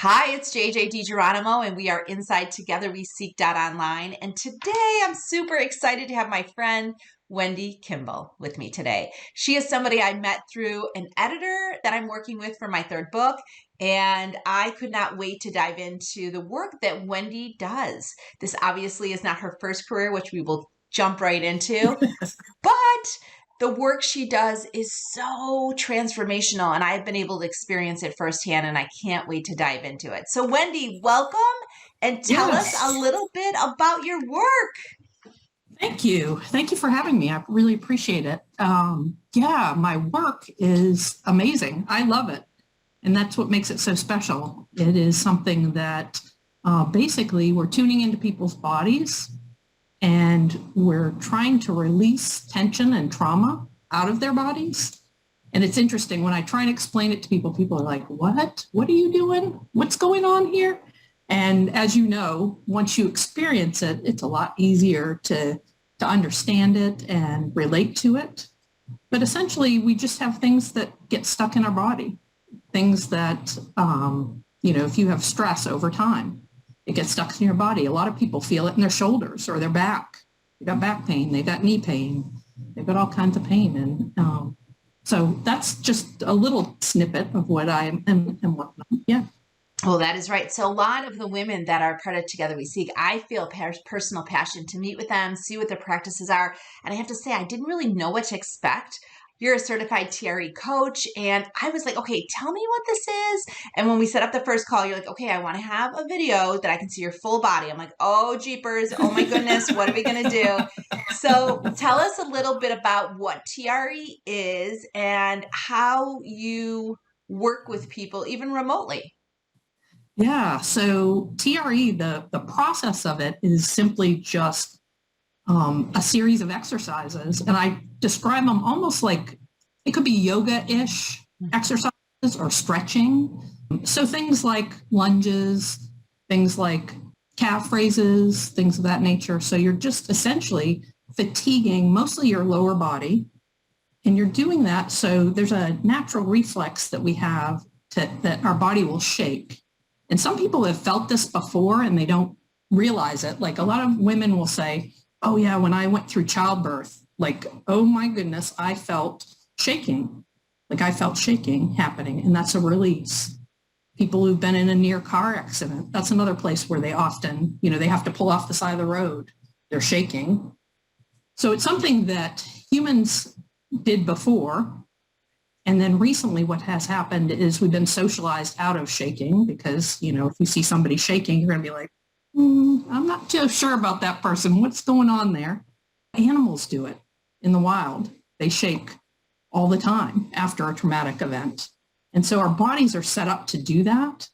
Hi, it's JJ DiGeronimo, and we are inside Together We Seek online. And today I'm super excited to have my friend Wendy Kimball with me today. She is somebody I met through an editor that I'm working with for my third book, and I could not wait to dive into the work that Wendy does. This obviously is not her first career, which we will jump right into, but the work she does is so transformational, and I've been able to experience it firsthand, and I can't wait to dive into it. So, Wendy, welcome, and tell us a Yes. little bit about your work. Thank you. Thank you for having me. I really appreciate it. Yeah, my work is amazing. I love it. And that's what makes it so special. It is something that basically we're tuning into people's bodies and we're trying to release tension and trauma out of their bodies. And it's interesting when I try and explain it to people, people are like, what? What are you doing? What's going on here? And as you know, once you experience it, it's a lot easier to understand it and relate to it. But essentially, we just have things that get stuck in our body, things that, if you have stress over time, it gets stuck in your body. A lot of people feel it in their shoulders or their back. They got back pain, they got knee pain, they've got all kinds of pain. And so that's just a little snippet of what I am and whatnot. Yeah. Well, that is right. So a lot of the women that are part of Together We Seek, I feel personal passion to meet with them, see what their practices are. And I have to say, I didn't really know what to expect. You're a certified TRE coach. And I was like, okay, tell me what this is. And when we set up the first call, you're like, okay, I want to have a video that I can see your full body. I'm like, oh, jeepers. Oh my goodness. What are we going to do? So tell us a little bit about what TRE is and how you work with people, even remotely. Yeah, so TRE, the process of it is simply just a series of exercises. And I describe them almost like it could be yoga-ish exercises or stretching. So things like lunges, things like calf raises, things of that nature. So you're just essentially fatiguing mostly your lower body. And you're doing that so there's a natural reflex that we have that our body will shake. And some people have felt this before and they don't realize it. Like a lot of women will say, oh yeah, when I went through childbirth, like, oh my goodness, I felt shaking. Like I felt shaking happening, and that's a release. People who've been in a near car accident, that's another place where they often, they have to pull off the side of the road. They're shaking. So it's something that humans did before. And then recently what has happened is we've been socialized out of shaking because, if you see somebody shaking, you're going to be like, I'm not too sure about that person. What's going on there? Animals do it in the wild. They shake all the time after a traumatic event. And so our bodies are set up to do that.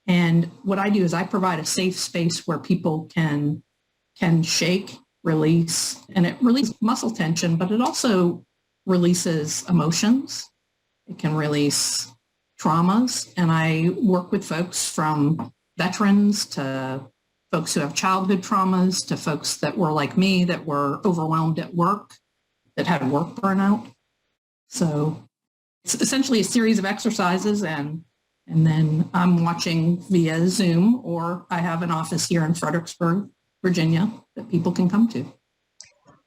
And what I do is I provide a safe space where people can shake, release, and it releases muscle tension, but it also releases emotions. It can release traumas. And I work with folks from veterans to folks who have childhood traumas to folks that were like me, that were overwhelmed at work, that had work burnout. So it's essentially a series of exercises, and then I'm watching via Zoom, or I have an office here in Fredericksburg, Virginia, that people can come to.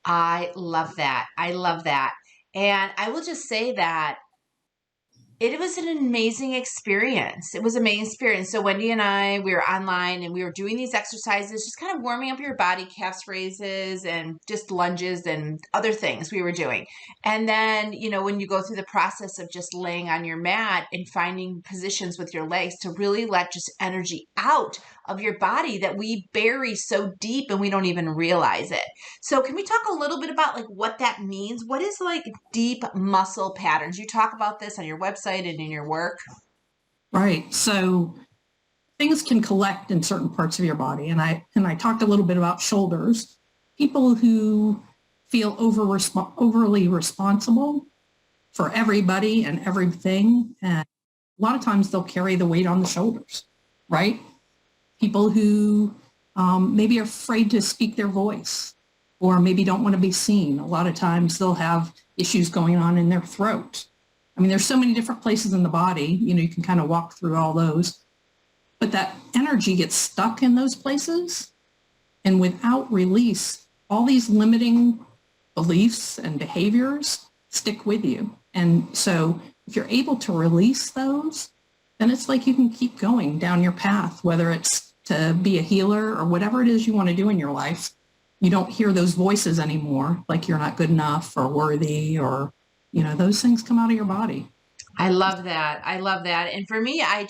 I love that. I love that. And I will just say that it was an amazing experience. It was an amazing experience. So Wendy and I, we were online and we were doing these exercises, just kind of warming up your body, calf raises and just lunges and other things we were doing. And then, when you go through the process of just laying on your mat and finding positions with your legs to really let just energy out of your body that we bury so deep and we don't even realize it. So can we talk a little bit about what that means? What is deep muscle patterns? You talk about this on your website and in your work. Right. So things can collect in certain parts of your body. And I talked a little bit about shoulders. People who feel overly responsible for everybody and everything. And a lot of times they'll carry the weight on the shoulders, right? People who maybe are afraid to speak their voice or maybe don't want to be seen. A lot of times they'll have issues going on in their throat. I mean, there's so many different places in the body, you can kind of walk through all those. but that energy gets stuck in those places. And without release, all these limiting beliefs and behaviors stick with you. And so if you're able to release those, then it's like you can keep going down your path, whether it's to be a healer or whatever it is you want to do in your life. You don't hear those voices anymore, like you're not good enough or worthy, or, those things come out of your body. I love that. I love that. And for me, I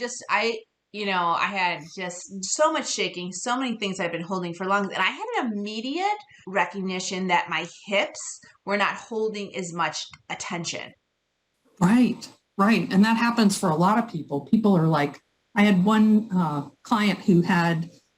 had just so much shaking, so many things I've been holding for long. And I had an immediate recognition that my hips were not holding as much attention. Right, right. And that happens for a lot of people. People are like, I had one client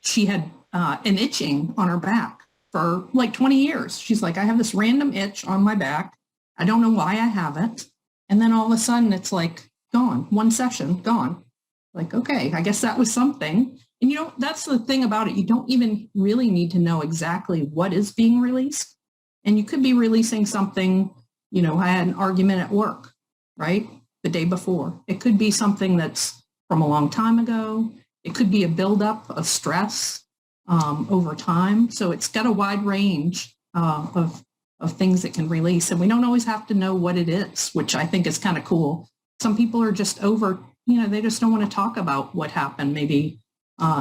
she had an itching on her back for like 20 years. She's like, I have this random itch on my back. I don't know why I have it. And then all of a sudden it's like gone, one session gone. Like, okay, I guess that was something. And that's the thing about it. You don't even really need to know exactly what is being released. And you could be releasing something, I had an argument at work, right? The day before. It could be something that's from a long time ago. It could be a buildup of stress over time. So it's got a wide range of things that can release. And we don't always have to know what it is, which I think is kind of cool. Some people are just they just don't want to talk about what happened maybe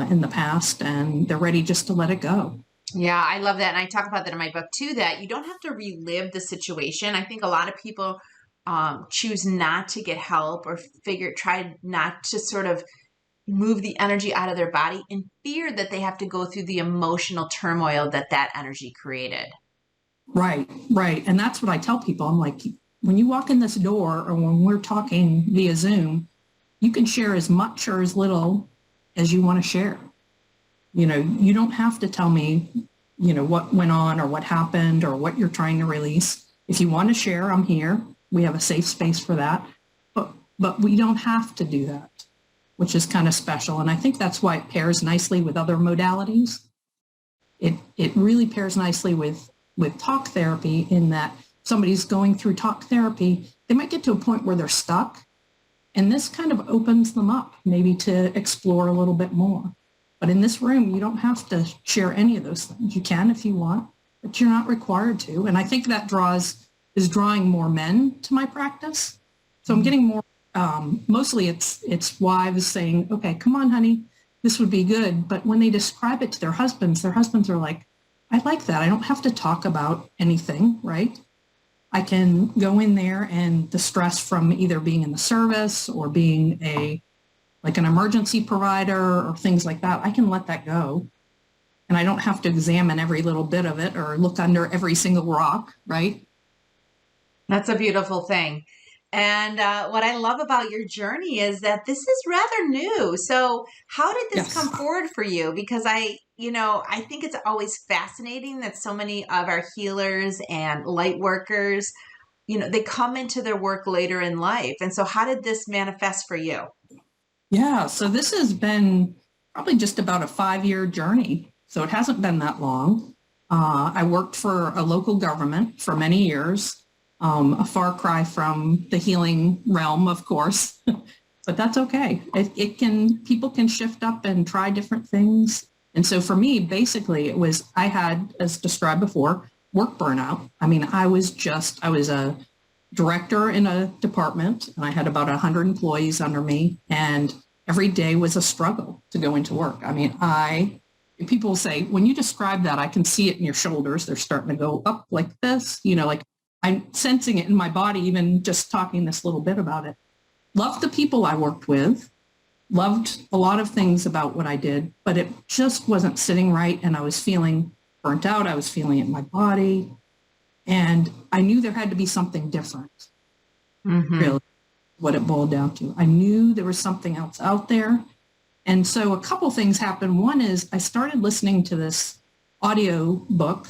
in the past, and they're ready just to let it go. Yeah, I love that. And I talk about that in my book too, that you don't have to relive the situation. I think a lot of people choose not to get help or try not to sort of move the energy out of their body in fear that they have to go through the emotional turmoil that energy created. Right, right. And that's what I tell people. I'm like, when you walk in this door or when we're talking via Zoom, you can share as much or as little as you want to share. You don't have to tell me, what went on or what happened or what you're trying to release. If you want to share, I'm here. We have a safe space for that. But we don't have to do that, which is kind of special. And I think that's why it pairs nicely with other modalities. It really pairs nicely with talk therapy, in that somebody's going through talk therapy, they might get to a point where they're stuck. And this kind of opens them up maybe to explore a little bit more. But in this room, you don't have to share any of those things. You can if you want, but you're not required to. And I think that is drawing more men to my practice. So I'm getting more, mostly it's wives saying, okay, come on, honey, this would be good. But when they describe it to their husbands are like, I like that. I don't have to talk about anything, right? I can go in there, and the stress from either being in the service or being an emergency provider or things like that, I can let that go. And I don't have to examine every little bit of it or look under every single rock, right? That's a beautiful thing. And what I love about your journey is that this is rather new. So how did this come forward for you? Because I think it's always fascinating that so many of our healers and light workers, they come into their work later in life. And so how did this manifest for you? Yeah, so this has been probably just about a 5-year journey. So it hasn't been that long. I worked for a local government for many years, a far cry from the healing realm, of course, but that's okay. People can shift up and try different things. And so for me, basically, I had, as described before, work burnout. I mean, I was a director in a department, and I had about 100 employees under me, and every day was a struggle to go into work. I mean, people say, when you describe that, I can see it in your shoulders. They're starting to go up like this, like I'm sensing it in my body, even just talking this little bit about it. Loved the people I worked with, loved a lot of things about what I did, but it just wasn't sitting right. And I was feeling burnt out. I was feeling it in my body. And I knew there had to be something different, really, what it boiled down to. I knew there was something else out there. And so a couple things happened. One is I started listening to this audio book,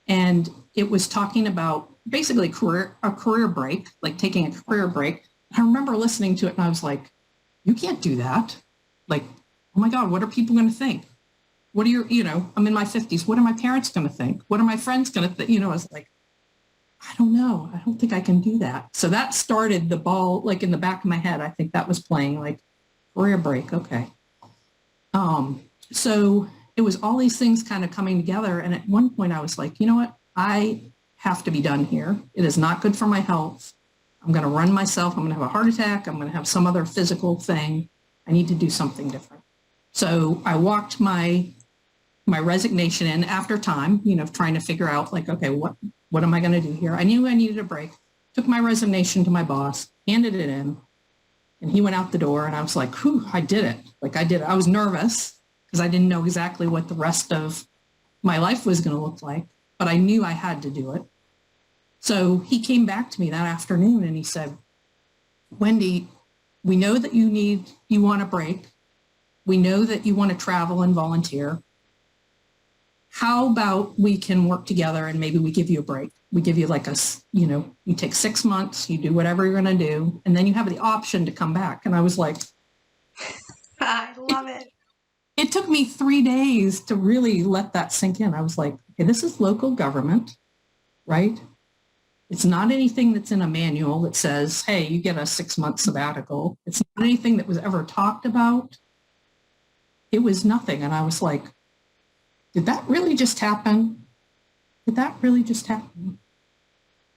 and it was talking about basically a career break, like taking a career break. I remember listening to it, and I was like, you can't do that. Like, oh my God, what are people going to think? What are I'm in my 50s. What are my parents going to think? What are my friends going to think? I was like, I don't know. I don't think I can do that. So that started the ball, like in the back of my head. I think that was playing, like, career break. Okay. So it was all these things kind of coming together. And at one point I was like, you know what? I have to be done here. It is not good for my health. I'm going to run myself. I'm going to have a heart attack. I'm going to have some other physical thing. I need to do something different. So I walked my resignation in after time, trying to figure out like, okay, what am I going to do here? I knew I needed a break. Took my resignation to my boss, handed it in, and he went out the door, and I was like, whew, I did it. Like I did it. I was nervous because I didn't know exactly what the rest of my life was going to look like, but I knew I had to do it. So he came back to me that afternoon and he said, Wendy, we know that you want a break. We know that you want to travel and volunteer. How about we can work together and maybe we give you a break? We give you like you take 6 months, you do whatever you're going to do, and then you have the option to come back. And I was like, I love it. It took me 3 days to really let that sink in. I was like, okay, this is local government, right? It's not anything that's in a manual that says, hey, you get a 6-month sabbatical. It's not anything that was ever talked about. It was nothing. And I was like, did that really just happen? Did that really just happen?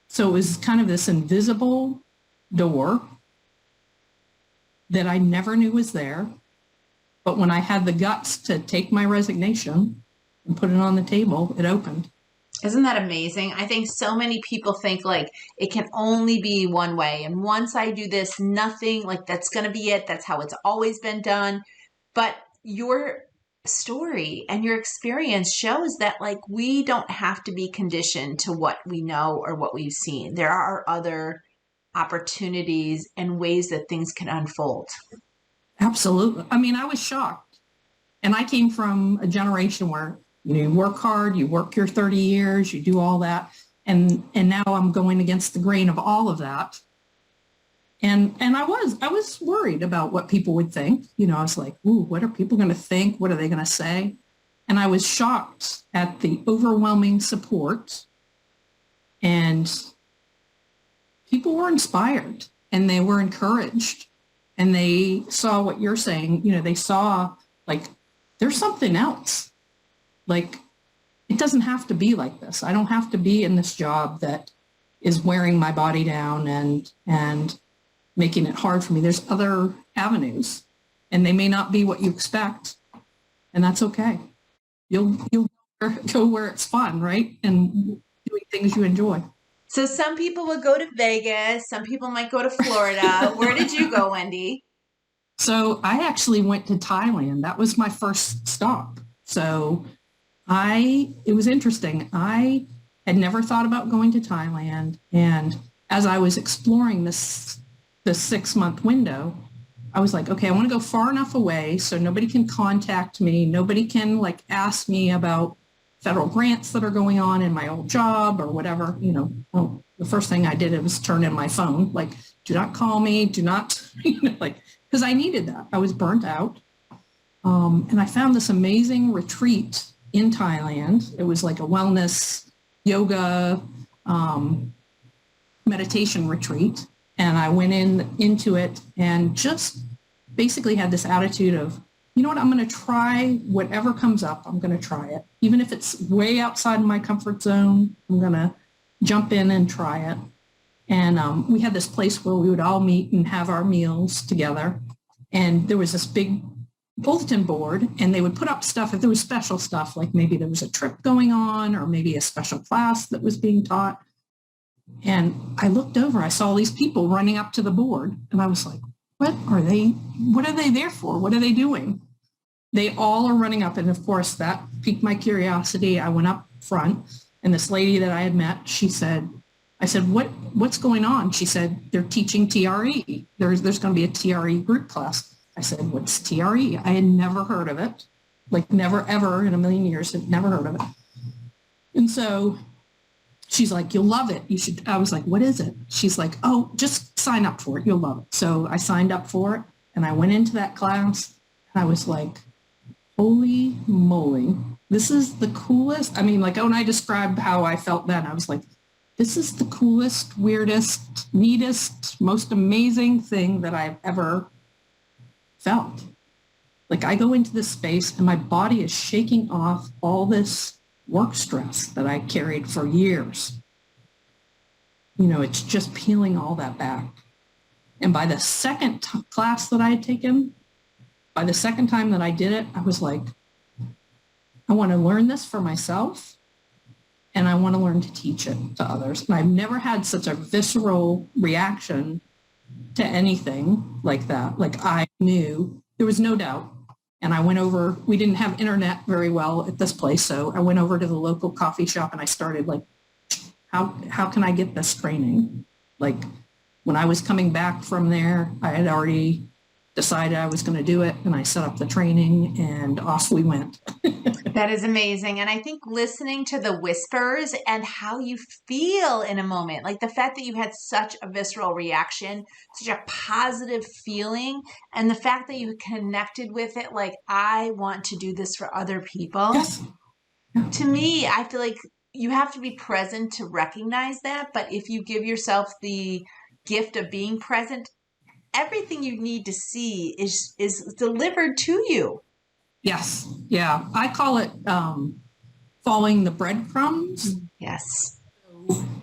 So it was kind of this invisible door that I never knew was there. But when I had the guts to take my resignation and put it on the table, it opened. Isn't that amazing? I think so many people think like it can only be one way. And once I do this, nothing, like that's going to be it. That's how it's always been done. But your story and your experience shows that like we don't have to be conditioned to what we know or what we've seen. There are other opportunities and ways that things can unfold. Absolutely. I mean, I was shocked. And I came from a generation where, you work hard, you work your 30 years, you do all that. And now I'm going against the grain of all of that. And I was worried about what people would think. I was like, ooh, what are people going to think? What are they going to say? And I was shocked at the overwhelming support. And people were inspired and they were encouraged. And they saw what you're saying. They saw like, there's something else. Like, it doesn't have to be like this. I don't have to be in this job that is wearing my body down and making it hard for me. There's other avenues, and they may not be what you expect, and that's okay. You'll go where it's fun, right? And doing things you enjoy. So some people will go to Vegas. Some people might go to Florida. Where did you go, Wendy? So I actually went to Thailand. That was my first stop. So it was interesting. I had never thought about going to Thailand. And as I was exploring this 6-month window, I was like, okay, I want to go far enough away so nobody can contact me. Nobody can like ask me about federal grants that are going on in my old job or whatever. Well, the first thing I did was turn in my phone, like, do not call me, do not, like, because I needed that. I was burnt out. And I found this amazing retreat in Thailand. It was like a wellness yoga meditation retreat. And I went into it and just basically had this attitude of, you know what, I'm going to try whatever comes up. I'm going to try it. Even if it's way outside my comfort zone, I'm going to jump in and try it. And we had this place where we would all meet and have our meals together. And there was this big bulletin board, and they would put up stuff if there was special stuff, like maybe there was a trip going on or maybe a special class that was being taught. And I looked over, I saw these people running up to the board, and I was like, what are they there for? What are they doing? They all are running up. And of course, that piqued my curiosity. I went up front, and this lady that I had met, I said, what's going on? She said, they're teaching TRE. There's going to be a TRE group class. I said, what's TRE? I had never heard of it. Like never, ever in a million years, had never heard of it. And so she's like, you'll love it. You should. I was like, what is it? She's like, oh, just sign up for it. You'll love it. So I signed up for it, and I went into that class, and I was like, holy moly, this is the coolest. I mean, like when I described how I felt then, I was like, this is the coolest, weirdest, neatest, most amazing thing that I've ever felt. Like I go into this space and my body is shaking off all this work stress that I carried for years. It's just peeling all that back. And by the second class that I had taken, by the second time that I did it, I was like, I want to learn this for myself and I want to learn to teach it to others. And I've never had such a visceral reaction to anything like that. Like I knew there was no doubt. And I went over, we didn't have internet very well at this place. So I went over to the local coffee shop and I started like, how can I get this training? Like when I was coming back from there, I had already decided I was going to do it and I set up the training and off we went. That is amazing. And I think listening to the whispers and how you feel in a moment, like the fact that you had such a visceral reaction, such a positive feeling, and the fact that you connected with it, like, I want to do this for other people. Yes. To me, I feel like you have to be present to recognize that. But if you give yourself the gift of being present, everything you need to see is delivered to you. Yes. Yeah. I call it following the breadcrumbs. Yes.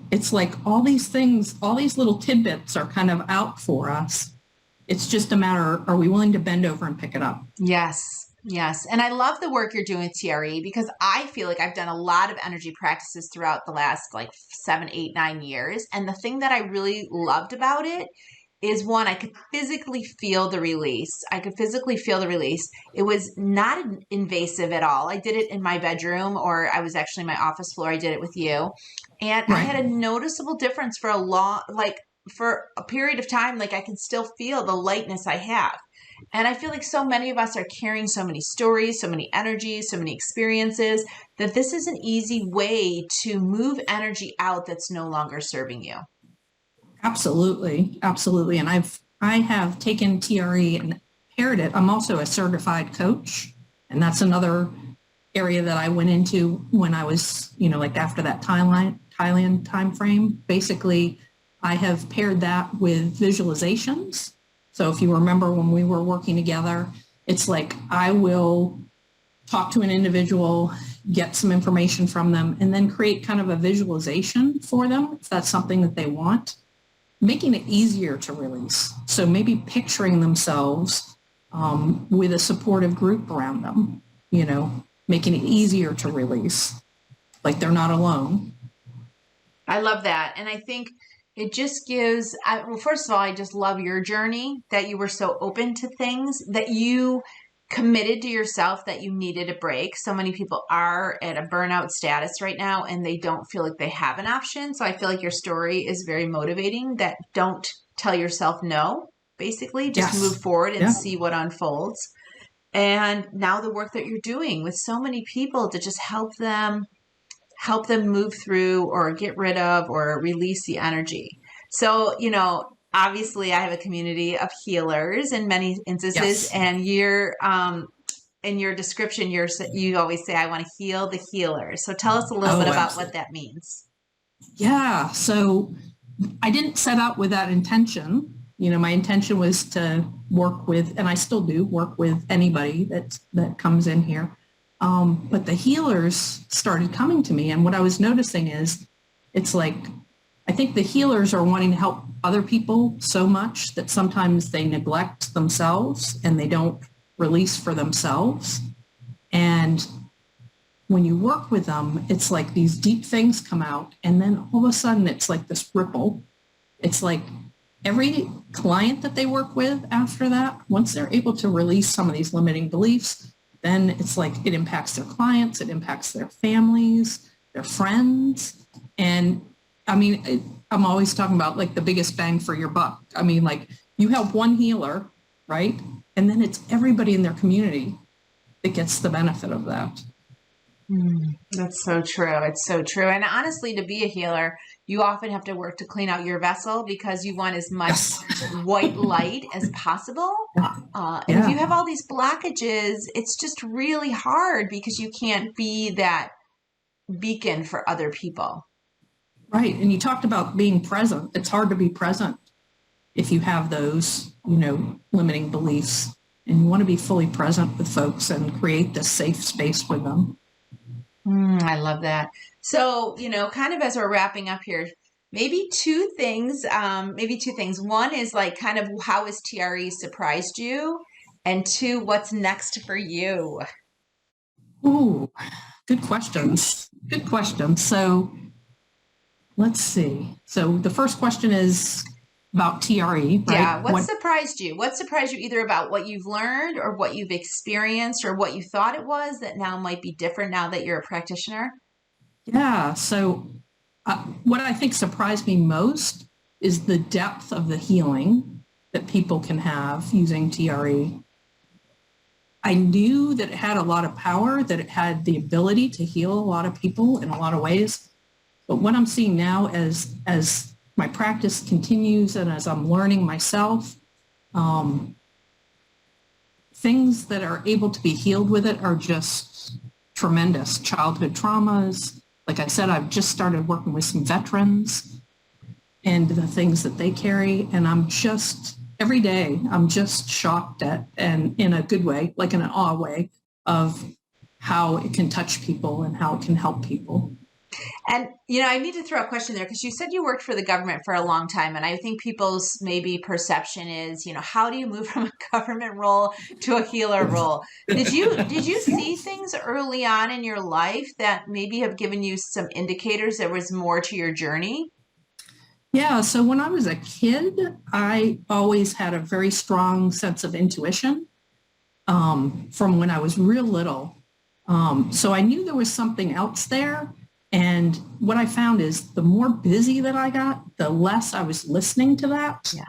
It's like all these things, all these little tidbits are kind of out for us. It's just a matter, are we willing to bend over and pick it up? Yes. Yes. And I love the work you're doing with TRE because I feel like I've done a lot of energy practices throughout the last like 7, 8, 9 years. And the thing that I really loved about it is one, I could physically feel the release. It was not invasive at all. I did it in my bedroom, or I was actually in my office floor. I did it with you. And I had a noticeable difference for for a period of time. Like I can still feel the lightness I have. And I feel like so many of us are carrying so many stories, so many energies, so many experiences, that this is an easy way to move energy out that's no longer serving you. Absolutely. Absolutely. And I have taken TRE and paired it. I'm also a certified coach. And that's another area that I went into when I was, like after that Thailand time frame. Basically, I have paired that with visualizations. So if you remember when we were working together, it's like I will talk to an individual, get some information from them, and then create kind of a visualization for them if that's something that they want, making it easier to release. So maybe picturing themselves with a supportive group around them, making it easier to release, like they're not alone. I love that. And I think it just gives, well, first of all, I just love your journey, that you were so open to things, that you committed to yourself that you needed a break. So many people are at a burnout status right now and they don't feel like they have an option. So I feel like your story is very motivating, that don't tell yourself no, basically just move forward and see what unfolds. And now the work that you're doing with so many people to just help them move through or get rid of or release the energy. So, obviously I have a community of healers in many instances, and you're, in your description, you always say, I want to heal the healers. So tell us a little bit about what that means. Yeah. So I didn't set out with that intention. My intention was to work with, and I still do work with anybody that comes in here. But the healers started coming to me. And what I was noticing is it's like, I think the healers are wanting to help other people so much that sometimes they neglect themselves and they don't release for themselves. And when you work with them, it's like these deep things come out. And then all of a sudden it's like this ripple. It's like every client that they work with after that, once they're able to release some of these limiting beliefs, then it's like it impacts their clients, it impacts their families, their friends. And I mean, I'm always talking about like the biggest bang for your buck. I mean, like you help one healer, right? And then it's everybody in their community that gets the benefit of that. That's so true. It's so true. And honestly, to be a healer, you often have to work to clean out your vessel because you want as much white light as possible. And if you have all these blockages, it's just really hard because you can't be that beacon for other people. Right. And you talked about being present. It's hard to be present if you have those, limiting beliefs. and you want to be fully present with folks and create this safe space with them. I love that. So, kind of as we're wrapping up here, maybe two things. One is like kind of how has TRE surprised you? And two, what's next for you? Ooh, good questions. Good questions. So let's see. So the first question is about TRE, right? Yeah. What surprised you? What surprised you either about what you've learned or what you've experienced or what you thought it was that now might be different now that you're a practitioner? Yeah. So what I think surprised me most is the depth of the healing that people can have using TRE. I knew that it had a lot of power, that it had the ability to heal a lot of people in a lot of ways. But what I'm seeing now as my practice continues and as I'm learning myself, things that are able to be healed with it are just tremendous. Childhood traumas. Like I said, I've just started working with some veterans and the things that they carry. And every day, I'm just shocked at, and in a good way, like in an awe way, of how it can touch people and how it can help people. And, I need to throw a question there because you said you worked for the government for a long time. And I think people's maybe perception is, how do you move from a government role to a healer role? Did you see things early on in your life that maybe have given you some indicators there was more to your journey? Yeah, so when I was a kid, I always had a very strong sense of intuition from when I was real little. So I knew there was something else there. And what I found is the more busy that I got, the less I was listening to that. Yeah.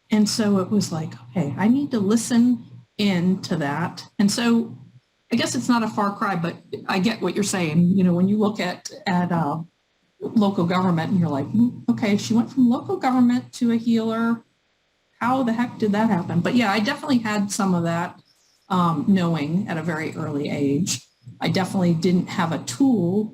And so it was like, okay, I need to listen in to that. And so I guess it's not a far cry, but I get what you're saying. When you look at local government and you're like, okay, she went from local government to a healer. How the heck did that happen? But yeah, I definitely had some of that knowing at a very early age. I definitely didn't have a tool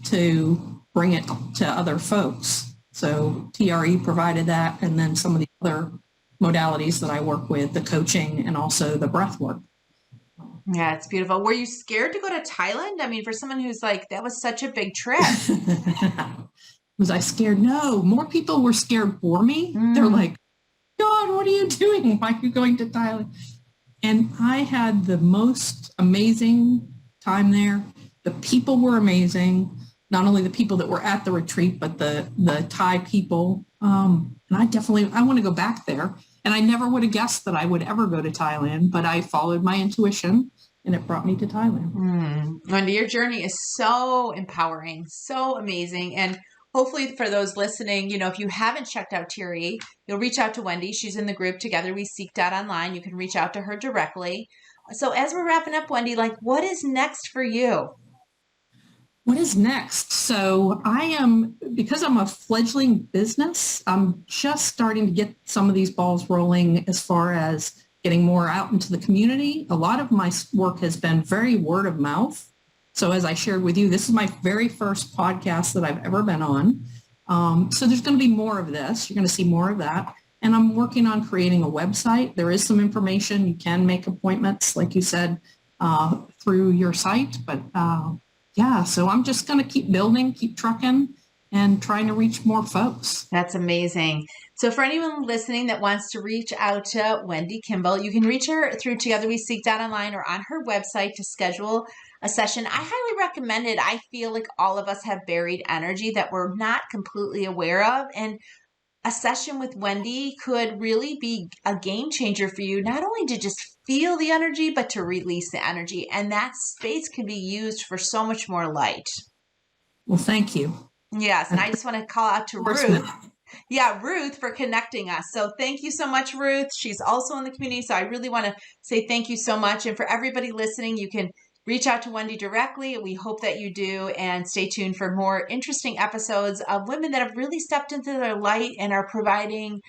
to bring it to other folks. So TRE provided that, and then some of the other modalities that I work with, the coaching and also the breath work. Yeah, it's beautiful. Were you scared to go to Thailand? I mean, for someone who's like, that was such a big trip. Was I scared? No, more people were scared for me. They're like, God, what are you doing? Why are you going to Thailand? And I had the most amazing time there. The people were amazing. Not only the people that were at the retreat, but the Thai people. And I want to go back there. And I never would have guessed that I would ever go to Thailand, but I followed my intuition and it brought me to Thailand. Wendy, your journey is so empowering, so amazing. And hopefully for those listening, if you haven't checked out TRE, you'll reach out to Wendy. She's in the group Together We Seek online. You can reach out to her directly. So as we're wrapping up, Wendy, what is next for you? What is next? So because I'm a fledgling business, I'm just starting to get some of these balls rolling as far as getting more out into the community. A lot of my work has been very word of mouth. So as I shared with you, this is my very first podcast that I've ever been on. So there's going to be more of this. You're going to see more of that. And I'm working on creating a website. There is some information. You can make appointments, like you said, through your site. But yeah, so I'm just going to keep building, keep trucking, and trying to reach more folks. That's amazing. So for anyone listening that wants to reach out to Wendy Kimball, you can reach her through Together We Seek online or on her website to schedule a session. I highly recommend it. I feel like all of us have buried energy that we're not completely aware of. And a session with Wendy could really be a game changer for you, not only to just feel the energy, but to release the energy. And that space can be used for so much more light. Well, thank you. Yes. And I just want to call out to Ruth. Yeah, Ruth, for connecting us. So thank you so much, Ruth. She's also in the community. So I really want to say thank you so much. And for everybody listening, you can reach out to Wendy directly. We hope that you do, and stay tuned for more interesting episodes of women that have really stepped into their light and are providing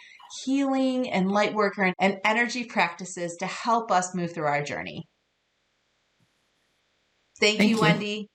healing and light work and energy practices to help us move through our journey. Thank you, Wendy.